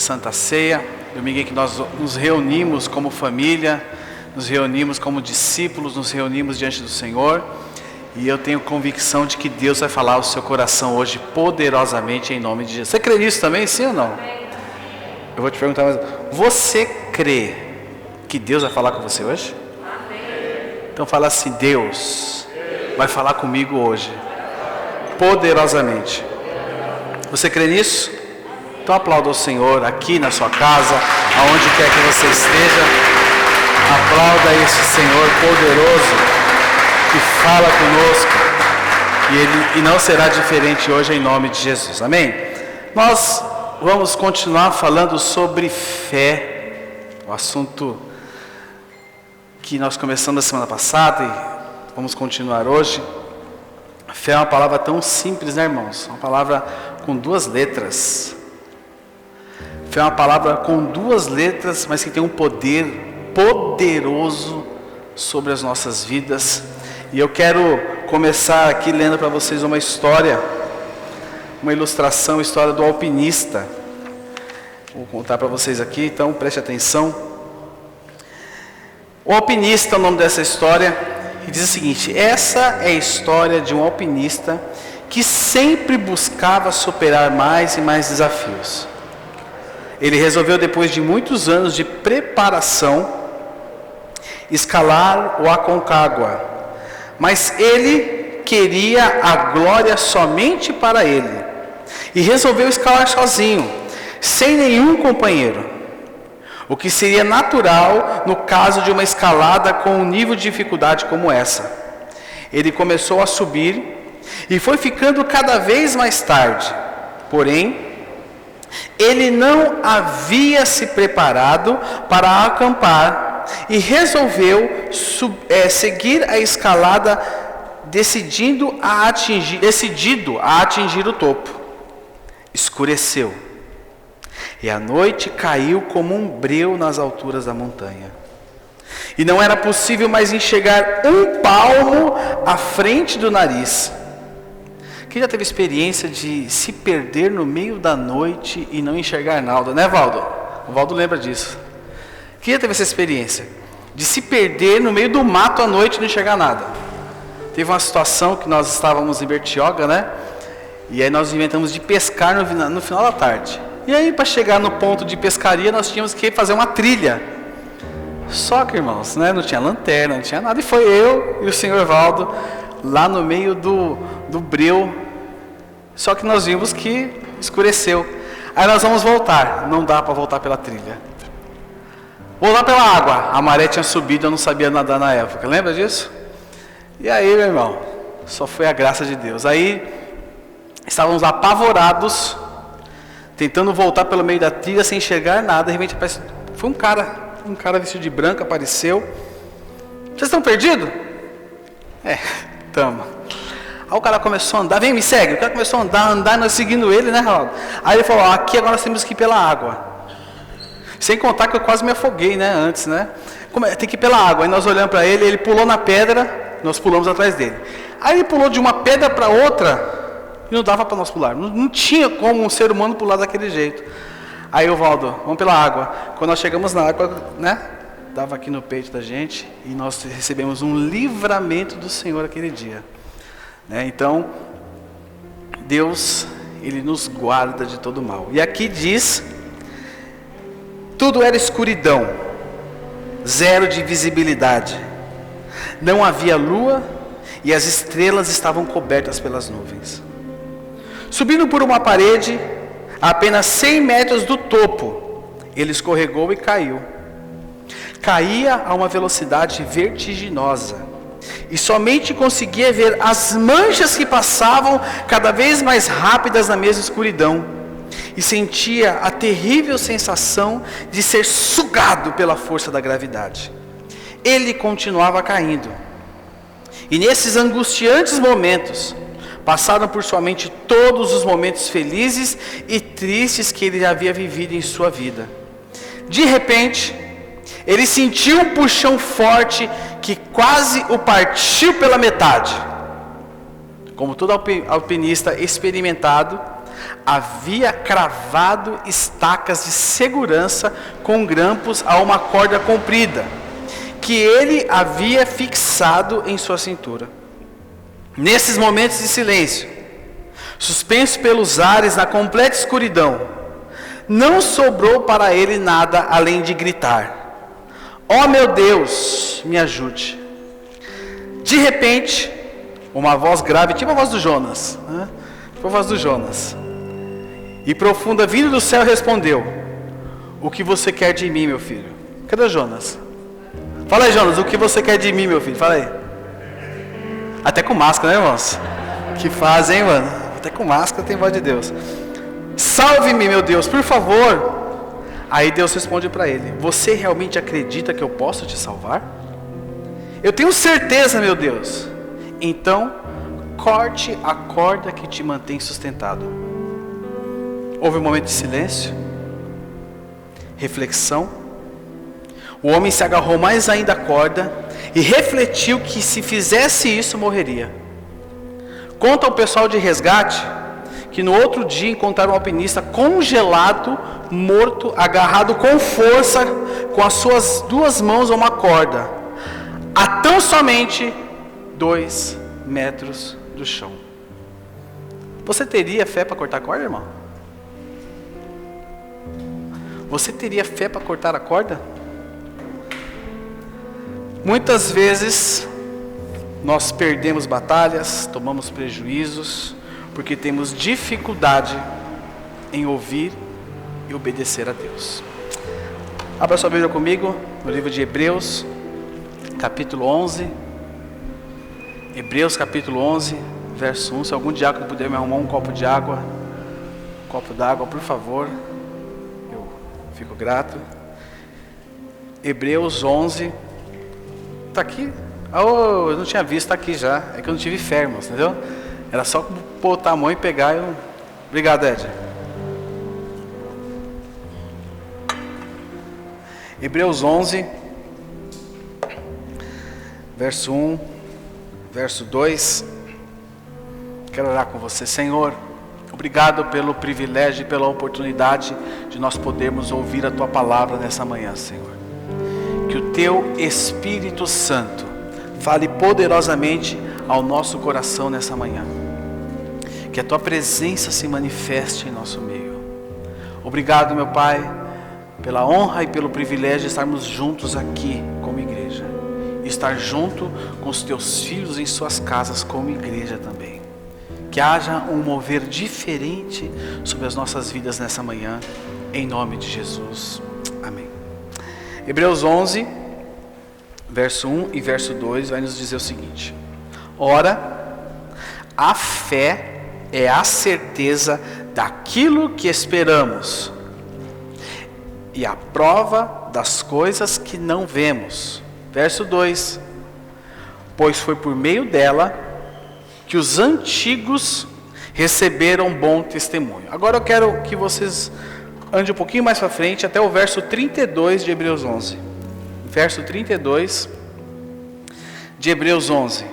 Santa Ceia, domingo em que nós nos reunimos como família, nos reunimos como discípulos, nos reunimos diante do Senhor, e eu tenho convicção de que Deus vai falar ao seu coração hoje poderosamente em nome de Jesus. Você crê nisso também, sim ou não? Eu vou te perguntar mais, você crê que Deus vai falar com você hoje? Então fala assim: Deus vai falar comigo hoje poderosamente. Você crê nisso? Então aplauda o Senhor aqui na sua casa, aonde quer que você esteja. Aplauda esse Senhor poderoso que fala conosco, e não será diferente hoje em nome de Jesus. Amém? Nós vamos continuar falando sobre fé, o assunto que nós começamos a semana passada e vamos continuar hoje. Fé é uma palavra tão simples, né, irmãos? Uma palavra com duas letras. Fé é uma palavra com duas letras, mas que tem um poder poderoso sobre as nossas vidas. E eu quero começar aqui lendo para vocês uma história, uma ilustração, a história do alpinista. Vou contar para vocês aqui, então preste atenção. O Alpinista é o nome dessa história, e diz o seguinte: essa é a história de um alpinista que sempre buscava superar mais e mais desafios. Ele resolveu, depois de muitos anos de preparação, escalar o Aconcagua, mas ele queria a glória somente para ele, e resolveu escalar sozinho, sem nenhum companheiro, o que seria natural no caso de uma escalada com um nível de dificuldade como essa. Ele começou a subir e foi ficando cada vez mais tarde, porém ele não havia se preparado para acampar e resolveu seguir a escalada decidido a atingir o topo. Escureceu e a noite caiu como um breu nas alturas da montanha, e não era possível mais enxergar um palmo à frente do nariz. Quem já teve experiência de se perder no meio da noite e não enxergar nada, né, Valdo? O Valdo lembra disso. Quem já teve essa experiência de se perder no meio do mato à noite e não enxergar nada? Teve uma situação que nós estávamos em Bertioga, né? E aí nós inventamos de pescar no final da tarde. E aí, para chegar no ponto de pescaria, nós tínhamos que fazer uma trilha. Só que, irmãos, né, não tinha lanterna, não tinha nada. E foi eu e o senhor Valdo lá no meio do breu. Só que nós vimos que escureceu. Aí nós vamos voltar. Não dá para voltar pela trilha. Voltar pela água. A maré tinha subido, eu não sabia nadar na época. Lembra disso? E aí, meu irmão, só foi a graça de Deus. Aí estávamos apavorados, tentando voltar pelo meio da trilha sem enxergar nada. De repente aparece, foi um cara vestido de branco, apareceu. Vocês estão perdidos? Estamos. Aí o cara começou a andar, vem, me segue. O cara começou a andar, nós seguindo ele, né, Raul? Aí ele falou: aqui agora nós temos que ir pela água. Sem contar que eu quase me afoguei, né, antes, né? Tem que ir pela água. Aí nós olhamos para ele, ele pulou na pedra, nós pulamos atrás dele. Aí ele pulou de uma pedra para outra, e não dava para nós pular. Não tinha como um ser humano pular daquele jeito. Aí o Valdo, vamos pela água. Quando nós chegamos na água, né, dava aqui no peito da gente, e nós recebemos um livramento do Senhor aquele dia. Né? Então, Deus, Ele nos guarda de todo mal. E aqui diz: tudo era escuridão, zero de visibilidade. Não havia lua e as estrelas estavam cobertas pelas nuvens. Subindo por uma parede, a apenas 100 metros do topo, ele escorregou e caiu. Caía a uma velocidade vertiginosa, e somente conseguia ver as manchas que passavam cada vez mais rápidas na mesma escuridão, e sentia a terrível sensação de ser sugado pela força da gravidade. Ele continuava caindo, e nesses angustiantes momentos passaram por sua mente todos os momentos felizes e tristes que ele havia vivido em sua vida. De repente, ele sentiu um puxão forte que quase o partiu pela metade. Como todo alpinista experimentado, havia cravado estacas de segurança com grampos a uma corda comprida, que ele havia fixado em sua cintura. Nesses momentos de silêncio, suspenso pelos ares na completa escuridão, não sobrou para ele nada além de gritar: ó meu Deus, me ajude. De repente, uma voz grave, tipo a voz do Jonas, né? Tipo a voz do Jonas, e profunda, vindo do céu, respondeu: o que você quer de mim, meu filho? Cadê o Jonas? Fala aí, Jonas, o que você quer de mim, meu filho? Fala aí. Até com máscara, né, irmãos? Que fazem, hein, mano? Até com máscara tem voz de Deus. Salve-me, meu Deus, por favor. Aí Deus responde para ele: você realmente acredita que eu posso te salvar? Eu tenho certeza, meu Deus. Então, corte a corda que te mantém sustentado. Houve um momento de silêncio, reflexão. O homem se agarrou mais ainda à corda e refletiu que se fizesse isso morreria. Conta o pessoal de resgate que no outro dia encontraram um alpinista congelado, morto, agarrado com força com as suas duas mãos a uma corda, a tão somente 2 metros do chão. Você teria fé para cortar a corda, irmão? Você teria fé para cortar a corda? Muitas vezes nós perdemos batalhas, tomamos prejuízos, porque temos dificuldade em ouvir e obedecer a Deus. Abra sua Bíblia comigo no livro de Hebreus, capítulo 11. Hebreus capítulo 11, verso 1. Se algum diácono puder me arrumar um copo d'água, por favor, eu fico grato. Hebreus 11. Está aqui? Oh, eu não tinha visto, está aqui já. É que eu não tive fé, irmãos, entendeu? Era só botar a mão e pegar. Obrigado, Ed. Hebreus 11, verso 1, verso 2. Quero orar com você. Senhor, obrigado pelo privilégio e pela oportunidade de nós podermos ouvir a Tua palavra nessa manhã, Senhor. Que o Teu Espírito Santo fale poderosamente ao nosso coração nessa manhã. Que a Tua presença se manifeste em nosso meio. Obrigado, meu Pai, pela honra e pelo privilégio de estarmos juntos aqui como igreja. E estar junto com os Teus filhos em suas casas como igreja também. Que haja um mover diferente sobre as nossas vidas nessa manhã, em nome de Jesus. Amém. Hebreus 11, verso 1 e verso 2 vai nos dizer o seguinte: ora, a fé é a certeza daquilo que esperamos e a prova das coisas que não vemos. Verso 2: pois foi por meio dela que os antigos receberam bom testemunho. Agora eu quero que vocês andem um pouquinho mais para frente até o verso 32 de Hebreus 11. Verso 32 de Hebreus 11.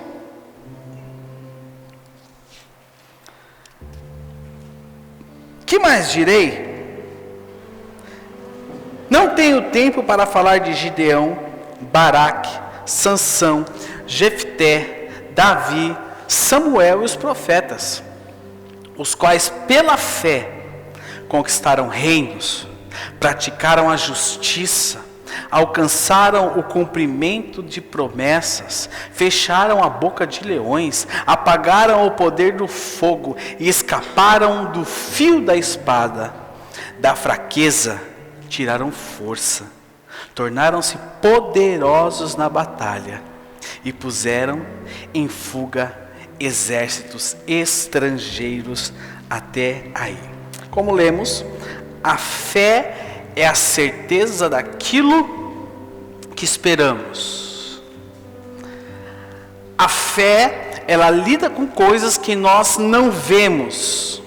Que mais direi? Não tenho tempo para falar de Gideão, Baraque, Sansão, Jefté, Davi, Samuel e os profetas, os quais pela fé conquistaram reinos, praticaram a justiça, alcançaram o cumprimento de promessas, fecharam a boca de leões, apagaram o poder do fogo e escaparam do fio da espada. Da fraqueza tiraram força, tornaram-se poderosos na batalha e puseram em fuga exércitos estrangeiros até aí. Como lemos, a fé é a certeza daquilo que esperamos. A fé, ela lida com coisas que nós não vemos.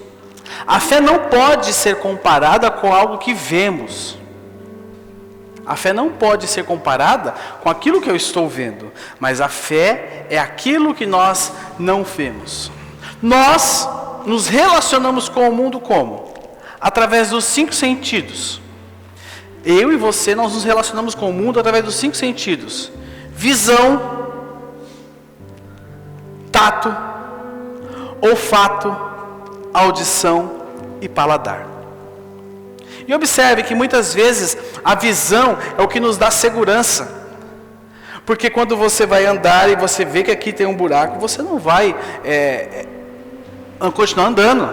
A fé não pode ser comparada com algo que vemos. A fé não pode ser comparada com aquilo que eu estou vendo, mas a fé é aquilo que nós não vemos. Nós nos relacionamos com o mundo como? Através dos 5 sentidos. Eu e você, nós nos relacionamos com o mundo através dos 5 sentidos: visão, tato, olfato, audição e paladar. E observe que muitas vezes a visão é o que nos dá segurança. Porque quando você vai andar e você vê que aqui tem um buraco, você não vai continuar andando.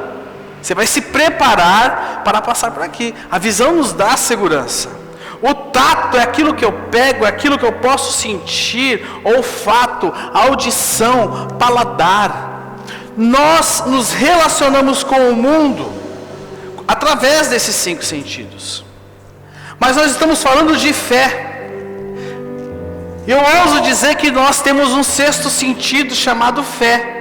Você vai se preparar para passar por aqui. A visão nos dá segurança. O tato é aquilo que eu pego, é aquilo que eu posso sentir. Olfato, audição, paladar. Nós nos relacionamos com o mundo através desses 5 sentidos. Mas nós estamos falando de fé. Eu ouso dizer que nós temos um 6º sentido chamado fé.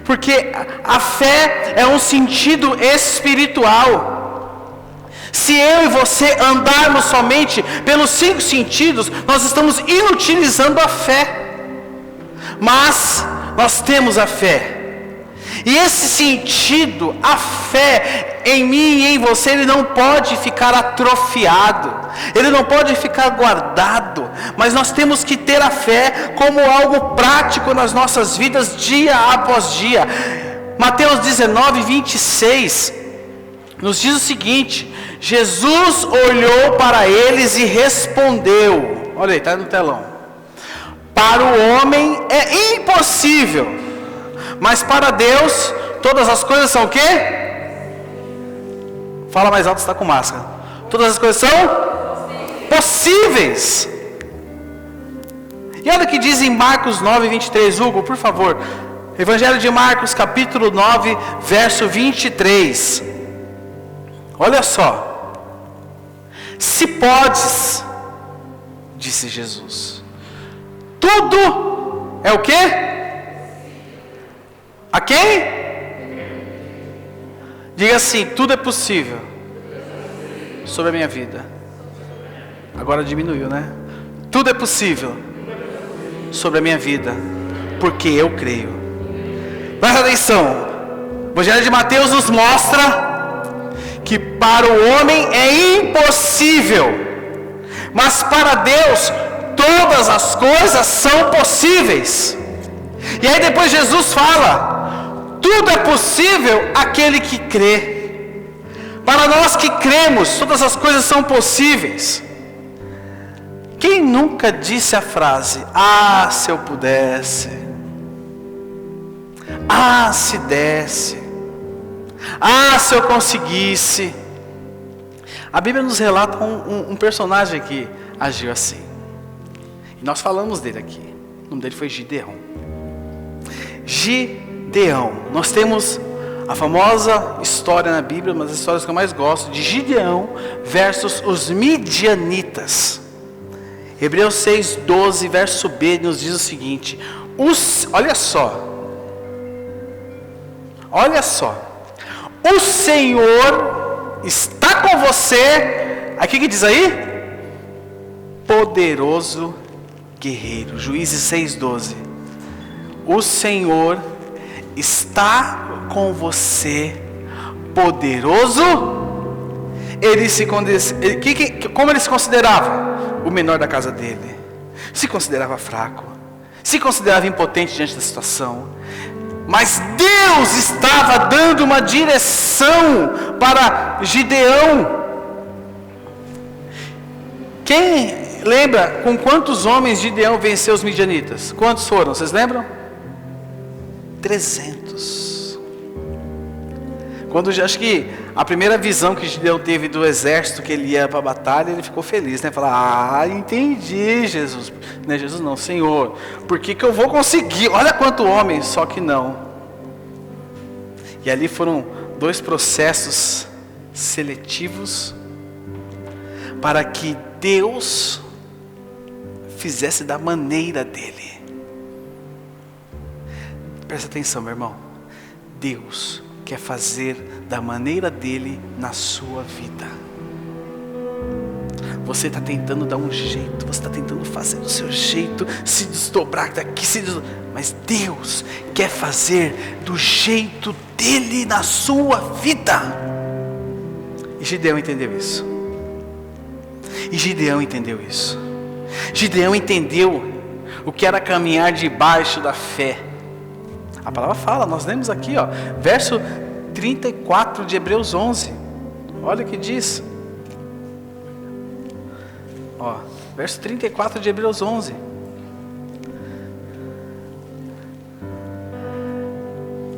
Porque a fé é um sentido espiritual. Se eu e você andarmos somente pelos 5 sentidos, nós estamos inutilizando a fé. Mas nós temos a fé. E esse sentido, a fé em mim e em você, ele não pode ficar atrofiado, ele não pode ficar guardado, mas nós temos que ter a fé como algo prático nas nossas vidas, dia após dia. Mateus 19, 26, nos diz o seguinte: Jesus olhou para eles e respondeu, olha aí, está no telão: para o homem é impossível, mas para Deus todas as coisas são o quê? Fala mais alto, está com máscara. Todas as coisas são possíveis. E olha o que diz em Marcos 9, 23, Hugo, por favor. Evangelho de Marcos, capítulo 9, verso 23. Olha só. Se podes, disse Jesus, tudo é o quê? A quem? Diga assim: tudo é possível sobre a minha vida. Agora diminuiu, né? Tudo é possível sobre a minha vida, porque eu creio. Presta atenção. O Evangelho de Mateus nos mostra que para o homem é impossível, mas para Deus todas as coisas são possíveis. E aí depois Jesus fala: tudo é possível àquele que crê. Para nós que cremos, todas as coisas são possíveis. Quem nunca disse a frase: ah, se eu pudesse, ah, se desse, ah, se eu conseguisse. A Bíblia nos relata um personagem que agiu assim, e nós falamos dele aqui. O nome dele foi Gideão. Gideão, nós temos a famosa história na Bíblia, uma das histórias que eu mais gosto, de Gideão versus os midianitas. Hebreus 6, 12, verso B, nos diz o seguinte: olha só, o Senhor está com você, aqui que diz aí? Poderoso guerreiro. Juízes 6, 12. O Senhor está com você, poderoso. Como ele se considerava? O menor da casa dele. Se considerava fraco, se considerava impotente diante da situação. Mas Deus estava dando uma direção para Gideão. Quem lembra com quantos homens Gideão venceu os midianitas? Quantos foram? Vocês lembram? 300. Acho que a primeira visão que Gideão teve do exército que ele ia para a batalha, ele ficou feliz, né? Falar: ah, entendi, Jesus. Não é Jesus não, Senhor. Por que eu vou conseguir? Olha quanto homem, só que não. E ali foram 2 processos seletivos para que Deus fizesse da maneira dele. Presta atenção, meu irmão. Deus quer fazer da maneira dele na sua vida. Você está tentando dar um jeito, você está tentando fazer do seu jeito, se desdobrar daqui, mas Deus quer fazer do jeito dele na sua vida. E Gideão entendeu isso. Gideão entendeu o que era caminhar debaixo da fé. A palavra fala, nós lemos aqui, verso 34 de Hebreus 11. Olha o que diz. Verso 34 de Hebreus 11.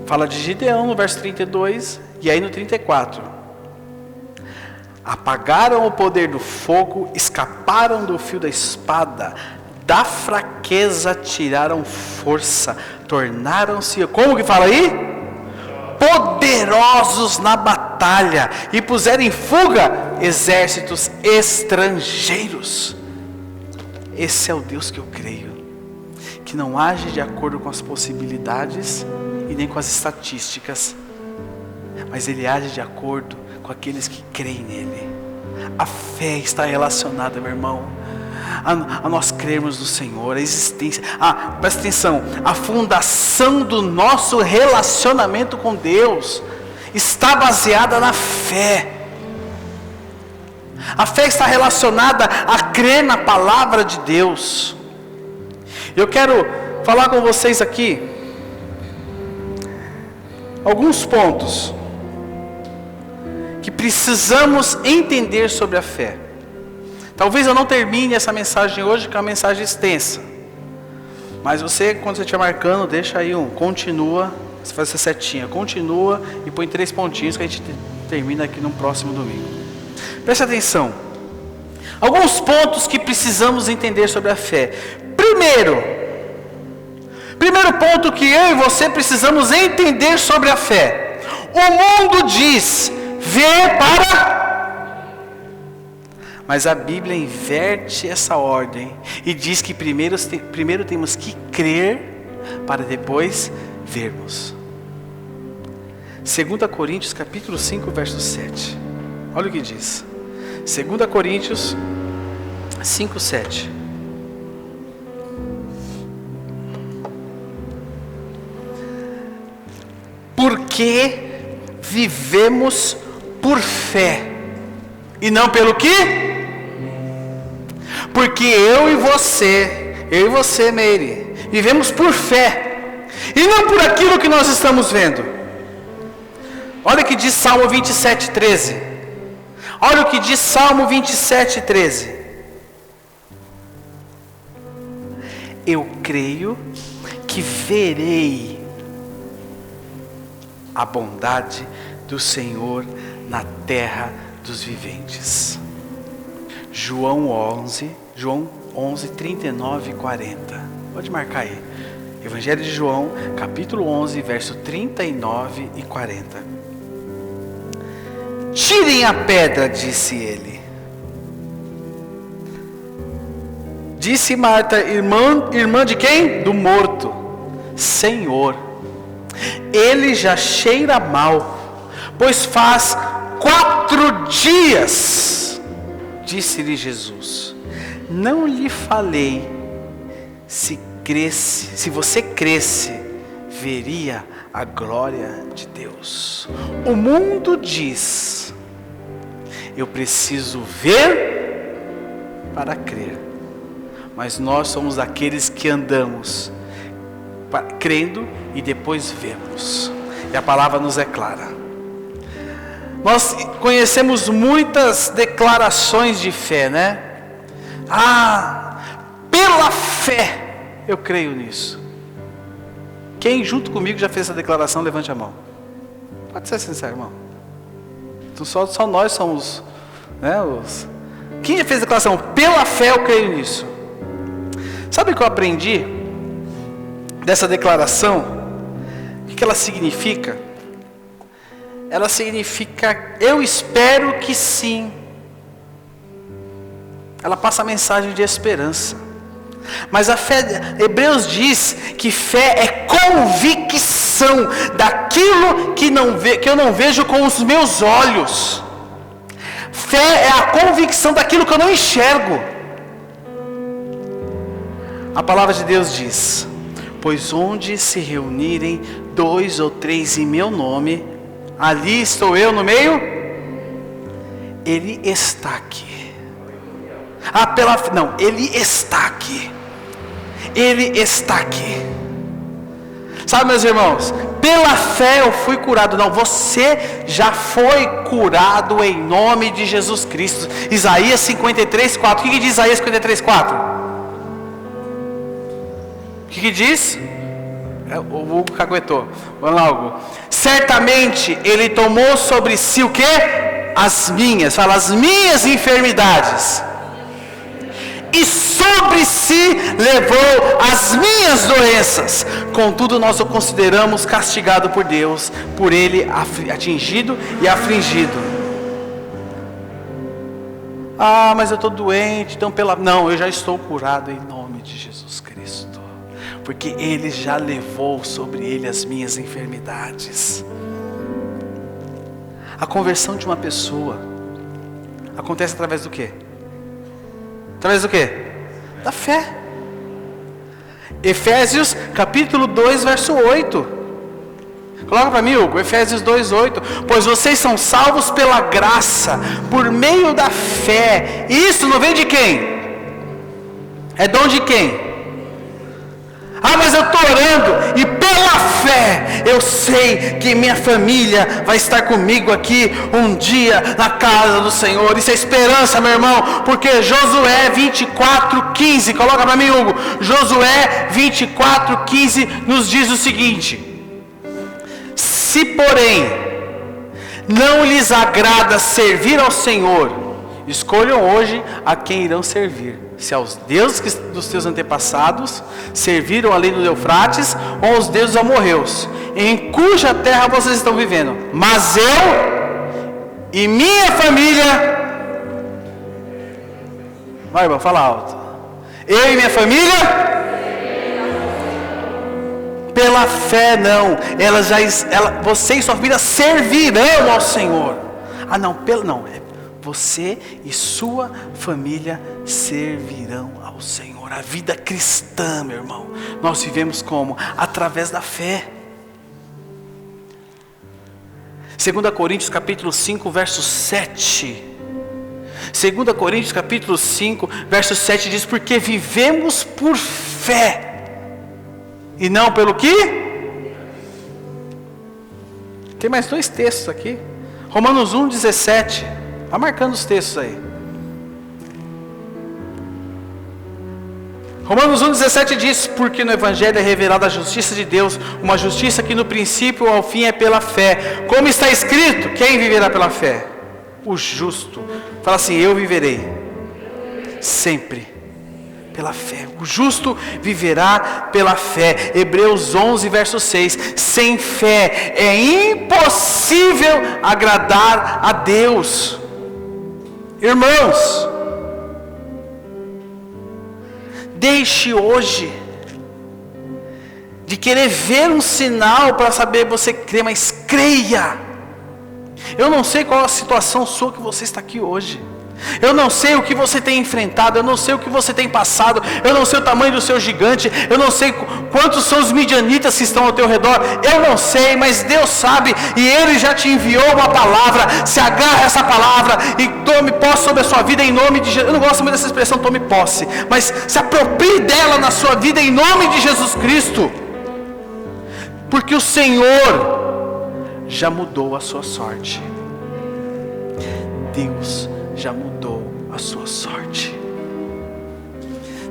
Fala de Gideão no verso 32 e aí no 34. Apagaram o poder do fogo, escaparam do fio da espada, da fraqueza tiraram força, tornaram-se, como que fala aí? Poderosos na batalha e puseram em fuga exércitos estrangeiros. Esse é o Deus que eu creio, que não age de acordo com as possibilidades e nem com as estatísticas, mas Ele age de acordo com aqueles que creem nele. A fé está relacionada, meu irmão, a nós crermos no Senhor, a existência, presta atenção, a fundação do nosso relacionamento com Deus está baseada na fé. A fé está relacionada a crer na palavra de Deus. Eu quero falar com vocês aqui alguns pontos que precisamos entender sobre a fé. Talvez eu não termine essa mensagem hoje, que é uma mensagem extensa, mas você, quando você estiver marcando, deixa aí continua, você faz essa setinha, continua e põe 3 pontinhos que a gente termina aqui no próximo domingo. Preste atenção, alguns pontos que precisamos entender sobre a fé. Primeiro ponto que eu e você precisamos entender sobre a fé: o mundo diz ver para, mas a Bíblia inverte essa ordem e diz que primeiro temos que crer para depois vermos. 2 Coríntios capítulo 5 verso 7, olha o que diz. 2 Coríntios 5, 7. Porque vivemos por fé e não pelo quê? Porque eu e você, Meire, vivemos por fé e não por aquilo que nós estamos vendo. Olha o que diz Salmo 27, 13. Olha o que diz Salmo 27, 13. Eu creio que verei a bondade do Senhor na terra dos viventes. João 11, 39 e 40. Pode marcar aí. Evangelho de João, capítulo 11, verso 39 e 40. Tirem a pedra, disse ele. Disse Marta, irmã de quem? Do morto. Senhor, ele já cheira mal, pois faz 4 dias. Disse-lhe Jesus: não lhe falei, se você cresce, veria a glória de Deus. O mundo diz: eu preciso ver para crer, mas nós somos aqueles que andamos crendo e depois vemos, e a palavra nos é clara. Nós conhecemos muitas declarações de fé, né? Pela fé eu creio nisso. Quem junto comigo já fez essa declaração, levante a mão. Pode ser sincero, irmão. Então só nós somos, né, Quem já fez a declaração? Pela fé eu creio nisso. Sabe o que eu aprendi dessa declaração? O que ela significa? Ela significa: eu espero que sim. Ela passa a mensagem de esperança. Mas a fé, Hebreus diz que fé é convicção daquilo que eu não vejo com os meus olhos. Fé é a convicção daquilo que eu não enxergo. A palavra de Deus diz: pois onde se reunirem 2 ou 3 em meu nome, ali estou eu no meio. Ele está aqui. Ele está aqui. Ele está aqui. Sabe, meus irmãos, pela fé eu fui curado. Não, você já foi curado em nome de Jesus Cristo. Isaías 53:4. O que diz Isaías 53:4? O que diz? O Hugo caguetou. Vamos lá, Hugo. Certamente Ele tomou sobre si o quê? As minhas enfermidades. E sobre si levou as minhas doenças. Contudo, nós o consideramos castigado por Deus, por Ele atingido e afligido. Mas eu estou doente, então Não, eu já estou curado em nome de Jesus Cristo. Porque Ele já levou sobre Ele as minhas enfermidades. A conversão de uma pessoa acontece através do quê? Através do quê? Da fé. Efésios capítulo 2, verso 8. Coloca para mim, Hugo. Efésios 2:8. Pois vocês são salvos pela graça, por meio da fé. Isso não vem de quem? É dom de quem? Mas eu estou orando e pela fé eu sei que minha família vai estar comigo aqui um dia na casa do Senhor. Isso é esperança, meu irmão, porque Josué 24:15, coloca para mim, Hugo. Josué 24:15 nos diz o seguinte: se porém não lhes agrada servir ao Senhor, escolham hoje a quem irão servir, se aos deuses dos seus antepassados serviram além do Eufrates, ou aos deuses amorreus, em cuja terra vocês estão vivendo. Mas eu e minha família, vai, irmão, fala alto. Eu e minha família, pela fé não, você e sua família servirão ao Senhor. Você e sua família servirão ao Senhor. A vida cristã, meu irmão, nós vivemos como? Através da fé. 2 Coríntios capítulo 5, verso 7. 2 Coríntios capítulo 5, verso 7 diz: porque vivemos por fé, e não pelo quê? Tem mais 2 textos aqui. Romanos 1:17. Está marcando os textos aí. Romanos 1:17 diz: porque no Evangelho é revelada a justiça de Deus, uma justiça que no princípio ao fim é pela fé. Como está escrito, quem viverá pela fé? O justo. Fala assim: eu viverei sempre pela fé. O justo viverá pela fé. Hebreus 11, verso 6. Sem fé é impossível agradar a Deus. Irmãos, deixe hoje de querer ver um sinal para saber você crer, mas creia. Eu não sei qual a situação sua que você está aqui hoje. Eu não sei o que você tem enfrentado, eu não sei o que você tem passado, eu não sei o tamanho do seu gigante, eu não sei quantos são os midianitas que estão ao teu redor, eu não sei, mas Deus sabe, e Ele já te enviou uma palavra. Se agarra essa palavra e tome posse sobre a sua vida em nome de Jesus. Eu não gosto muito dessa expressão tome posse, mas se aproprie dela na sua vida em nome de Jesus Cristo, porque o Senhor já mudou a sua sorte. Deus já mudou a sua sorte.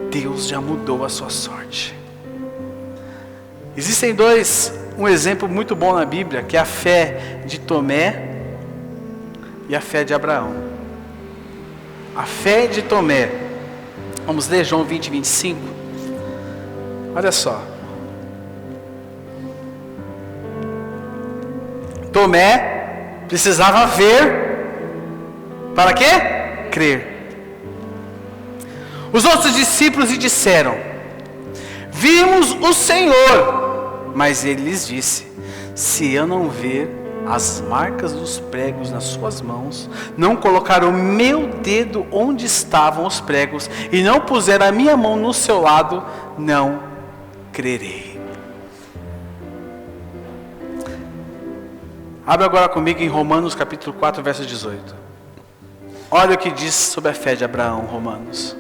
Deus já mudou a sua sorte. Existem um exemplo muito bom na Bíblia, que é a fé de Tomé e a fé de Abraão. A fé de Tomé. Vamos ler João 20:25. Olha só. Tomé precisava ver. Para quê? Crer. Os outros discípulos lhe disseram: vimos o Senhor. Mas ele lhes disse: se eu não ver as marcas dos pregos nas suas mãos, não colocar o meu dedo onde estavam os pregos, e não puser a minha mão no seu lado, não crerei. Abre agora comigo em Romanos capítulo 4, verso 18. Olha o que diz sobre a fé de Abraão, Romanos.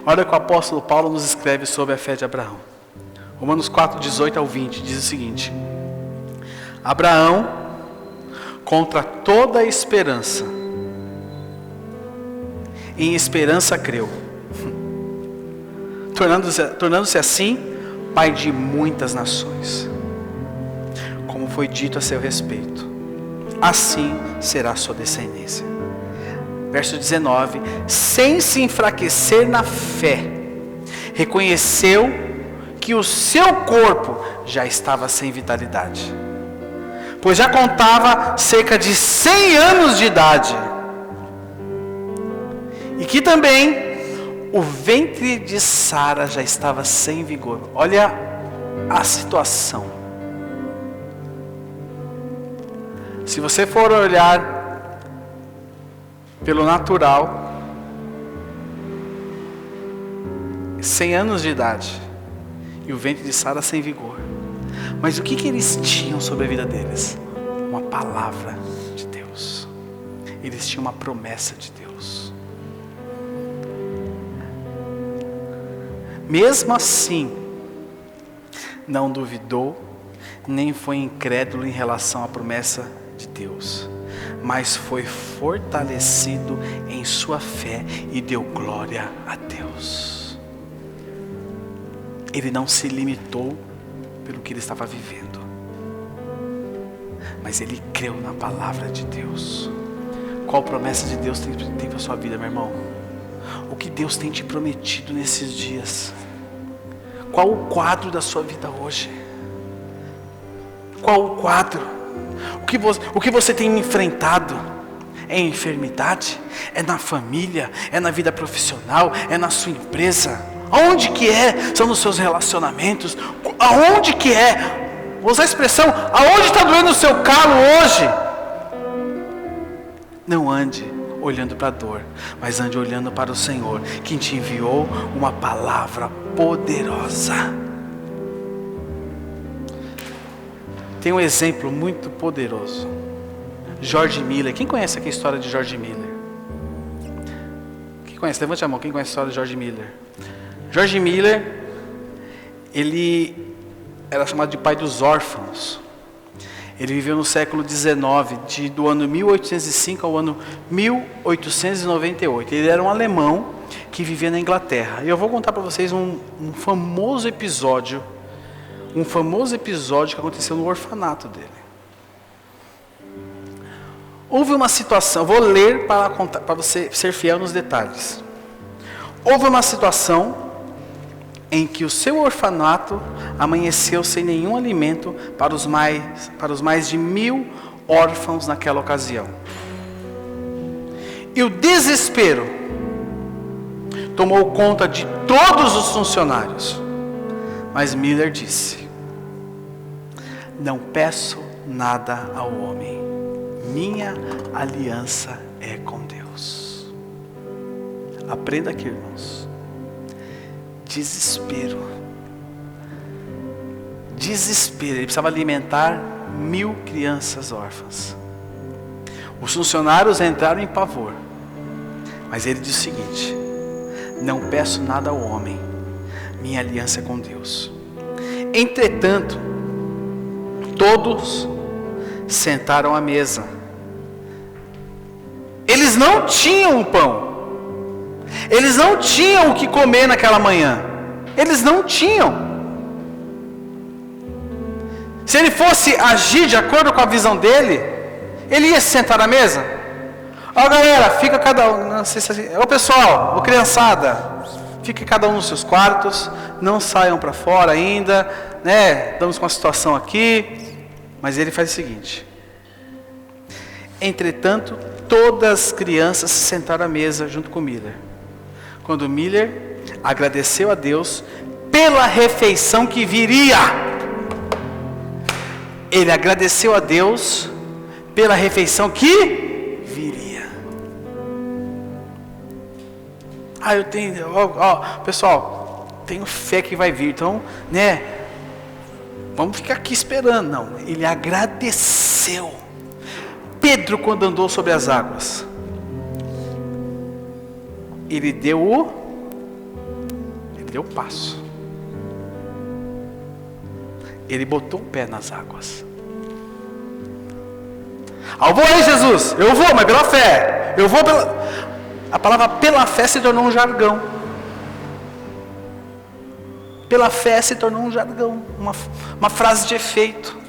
Olha o que o apóstolo Paulo nos escreve sobre a fé de Abraão. Romanos 4, 18 ao 20 diz o seguinte: Abraão, contra toda a esperança, em esperança creu, tornando-se assim pai de muitas nações, como foi dito a seu respeito, assim será a sua descendência. Verso 19: sem se enfraquecer na fé, reconheceu que o seu corpo já estava sem vitalidade, pois já contava cerca de 100 anos de idade, e que também o ventre de Sara já estava sem vigor. Olha a situação. Se você for olhar pelo natural, 100 anos de idade e o ventre de Sara sem vigor. Mas o que eles tinham sobre a vida deles? Uma palavra de Deus. Eles tinham uma promessa de Deus. Mesmo assim, não duvidou, nem foi incrédulo em relação à promessa de Deus, mas foi fortalecido em sua fé e deu glória a Deus. Ele não se limitou pelo que ele estava vivendo, mas ele creu na palavra de Deus. Qual promessa de Deus tem para a sua vida, meu irmão? O que Deus tem te prometido nesses dias? Qual o quadro da sua vida hoje? Qual o quadro? O que você tem enfrentado? É enfermidade? É na família? É na vida profissional? É na sua empresa? Aonde que é? São nos seus relacionamentos? Aonde que é? Vou usar a expressão, aonde está doendo o seu calo hoje? Não ande olhando para a dor, mas ande olhando para o Senhor, quem te enviou uma palavra poderosa. Tem um exemplo muito poderoso. George Miller. Quem conhece aqui a história de George Miller? Quem conhece? Levante a mão. Quem conhece a história de George Miller? George Miller, ele era chamado de pai dos órfãos. Ele viveu no século XIX, do ano 1805 ao ano 1898. Ele era um alemão que vivia na Inglaterra. E eu vou contar para vocês um famoso episódio que aconteceu no orfanato dele. Houve uma situação, vou ler para contar, para você ser fiel nos detalhes. Houve uma situação em que o seu orfanato amanheceu sem nenhum alimento para os mais de 1000 órfãos naquela ocasião. E o desespero tomou conta de todos os funcionários. Mas Miller disse: não peço nada ao homem, minha aliança é com Deus. Aprenda aqui, irmãos. Desespero. Ele precisava alimentar 1000 crianças órfãs. Os funcionários entraram em pavor, mas ele disse o seguinte: não peço nada ao homem, minha aliança é com Deus. Entretanto, todos sentaram à mesa. Eles não tinham pão. Eles não tinham o que comer naquela manhã. Eles não tinham. Se ele fosse agir de acordo com a visão dele, ele ia se sentar à mesa. Ó galera, fica cada um, não sei se assim, ô pessoal, ô criançada, fique cada um nos seus quartos, não saiam para fora ainda, né? Estamos com uma situação aqui. Mas ele faz o seguinte: entretanto, todas as crianças se sentaram à mesa junto com Miller. Quando Miller agradeceu a Deus pela refeição que viria. Ele agradeceu a Deus pela refeição que viria. Eu tenho, pessoal, tenho fé que vai vir, então, né? Vamos ficar aqui esperando. Não, ele agradeceu. Pedro, quando andou sobre as águas, ele deu o passo. Ele botou o pé nas águas. Eu vou aí, Jesus. Eu vou, mas pela fé. Eu vou pela... A palavra pela fé se tornou um jargão. Pela fé se tornou um jargão, uma frase de efeito.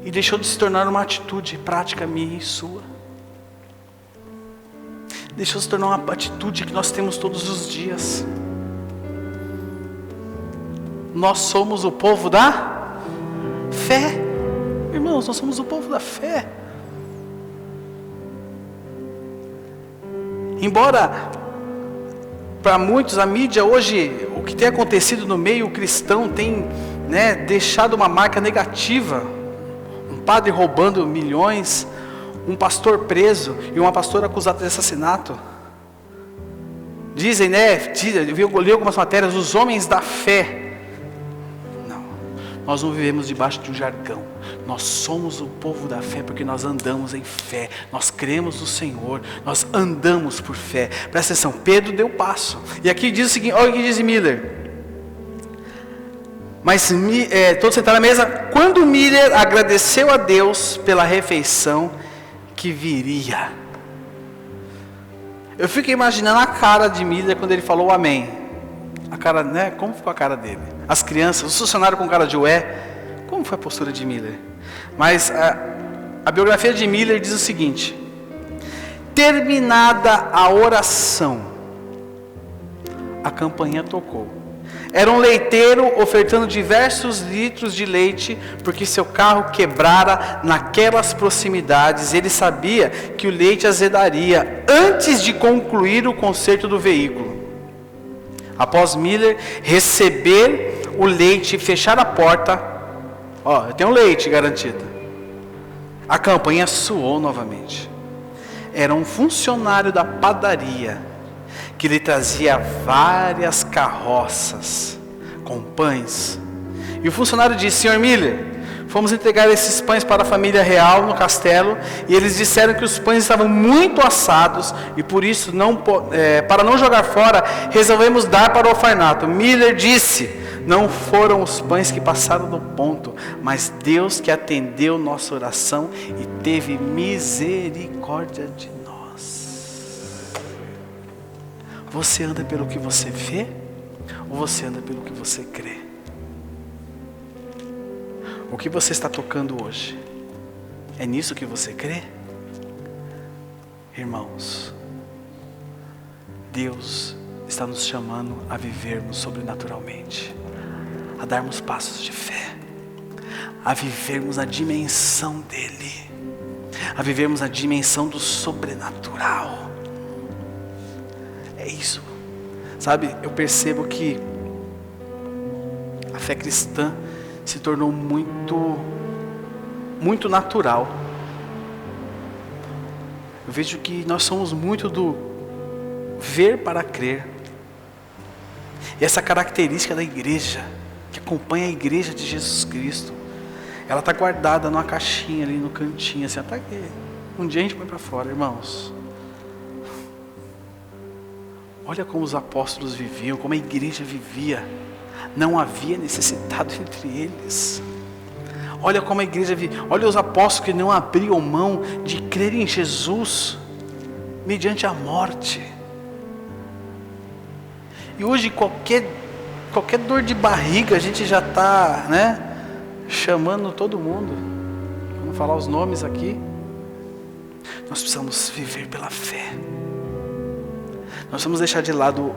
E deixou de se tornar uma atitude prática minha e sua. Deixou de se tornar uma atitude que nós temos todos os dias. Nós somos o povo da fé. Irmãos, nós somos o povo da fé. Embora para muitos a mídia hoje, o que tem acontecido no meio cristão tem, deixado uma marca negativa. Um padre roubando milhões, um pastor preso e uma pastora acusada de assassinato. Dizem, eu li algumas matérias, os homens da fé. Não, nós não vivemos debaixo de um jargão. Nós somos o povo da fé porque nós andamos em fé. Nós cremos no Senhor, nós andamos por fé. Presta atenção, Pedro deu passo. E aqui diz o seguinte, olha o que diz Miller. Mas todos sentaram à mesa. Quando Miller agradeceu a Deus pela refeição que viria. Eu fico imaginando a cara de Miller quando ele falou amém. A cara, como ficou a cara dele? As crianças, os funcionários com cara de ué. Como foi a postura de Miller? Mas a biografia de Miller diz o seguinte: terminada a oração, a campainha tocou. Era um leiteiro ofertando diversos litros de leite, porque seu carro quebrara naquelas proximidades. Ele sabia que o leite azedaria antes de concluir o conserto do veículo. Após Miller receber o leite e fechar a porta, eu tenho leite garantido. A campainha soou novamente. Era um funcionário da padaria que lhe trazia várias carroças com pães. E o funcionário disse: Senhor Miller, fomos entregar esses pães para a família real no castelo, e eles disseram que os pães estavam muito assados, e por isso, para não jogar fora, resolvemos dar para o orfanato. Miller disse: não foram os pães que passaram do ponto, mas Deus que atendeu nossa oração e teve misericórdia de nós. Você anda pelo que você vê, ou você anda pelo que você crê? O que você está tocando hoje, é nisso que você crê? Irmãos, Deus está nos chamando a vivermos sobrenaturalmente, a darmos passos de fé, a vivermos a dimensão dEle, a vivermos a dimensão do sobrenatural. É isso, sabe? Eu percebo que a fé cristã se tornou muito natural. Eu vejo que nós somos muito do ver para crer. E essa característica da igreja, que acompanha a igreja de Jesus Cristo, ela está guardada numa caixinha ali no cantinho, assim, até que um dia a gente põe para fora, irmãos. Olha como os apóstolos viviam, como a igreja vivia. Não havia necessidade entre eles. Olha como a igreja vivia. Olha os apóstolos que não abriam mão de crer em Jesus mediante a morte. E hoje qualquer dor de barriga a gente já está, chamando todo mundo. Vamos falar os nomes aqui. Nós precisamos viver pela fé. Nós vamos deixar de lado.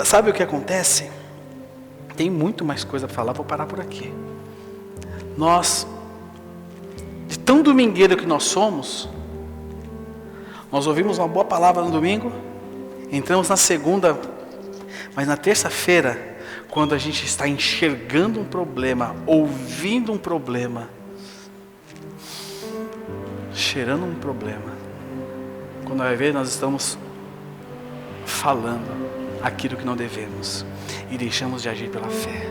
Sabe o que acontece? Tem muito mais coisa para falar, vou parar por aqui. Nós, de tão domingueiro que nós somos, nós ouvimos uma boa palavra no domingo, entramos na segunda, mas na terça-feira, quando a gente está enxergando um problema, ouvindo um problema, cheirando um problema, quando vai ver, nós estamos falando aquilo que não devemos e deixamos de agir pela fé.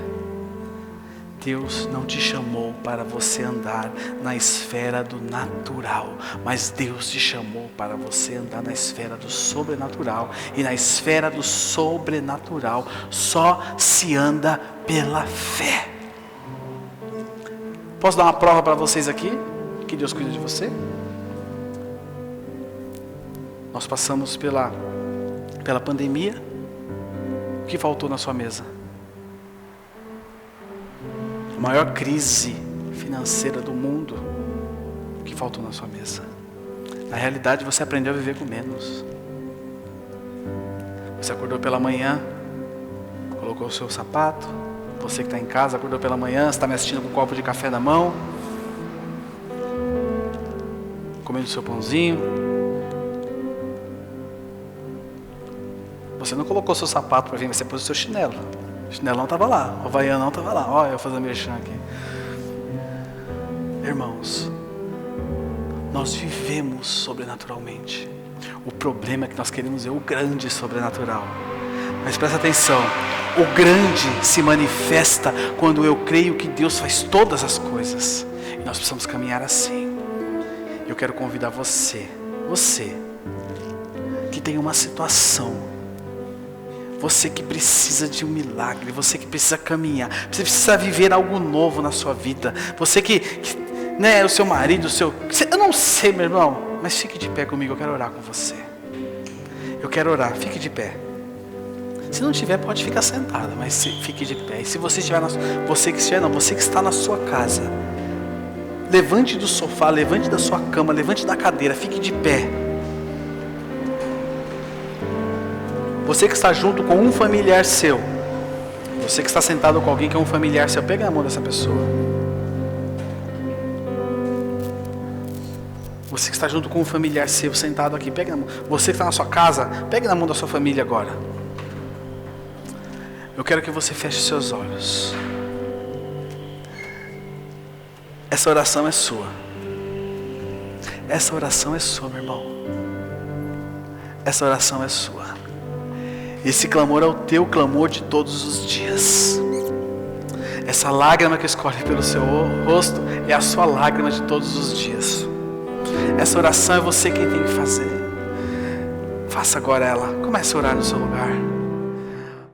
Deus não te chamou para você andar na esfera do natural, mas Deus te chamou para você andar na esfera do sobrenatural. E na esfera do sobrenatural só se anda pela fé. Posso dar uma prova para vocês aqui? Que Deus cuida de você? Nós passamos pela pandemia. O que faltou na sua mesa? A maior crise financeira do mundo. O que faltou na sua mesa? Na realidade, você aprendeu a viver com menos. Você acordou pela manhã, colocou o seu sapato. Você que está em casa, acordou pela manhã, está me assistindo com um copo de café na mão, comendo o seu pãozinho. Você não colocou seu sapato para vir, mas você pôs o seu chinelo. O chinelão estava lá, o havaianão estava lá. Olha, eu vou fazer merchan aqui. Irmãos, nós vivemos sobrenaturalmente. O problema é que nós queremos ver o grande sobrenatural. Mas presta atenção, o grande se manifesta quando eu creio que Deus faz todas as coisas. E nós precisamos caminhar assim. Eu quero convidar você que tem uma situação, você que precisa de um milagre, você que precisa caminhar, você precisa viver algo novo na sua vida, você que né, o seu marido, eu não sei, meu irmão, mas fique de pé comigo, eu quero orar com você. Eu quero orar, fique de pé. Se não tiver, pode ficar sentada, mas fique de pé. E se você estiver, você que está na sua casa, levante do sofá, levante da sua cama, levante da cadeira, fique de pé. Você que está junto com um familiar seu, você que está sentado com alguém que é um familiar seu, pega na mão dessa pessoa. Você que está junto com um familiar seu, sentado aqui, pega na mão. Você que está na sua casa, pega na mão da sua família agora. Eu quero que você feche seus olhos. Essa oração é sua. Essa oração é sua, meu irmão. Essa oração é sua. Esse clamor é o teu clamor de todos os dias. Essa lágrima que escorre pelo seu rosto é a sua lágrima de todos os dias. Essa oração é você quem tem que fazer. Faça agora ela. Comece a orar no seu lugar.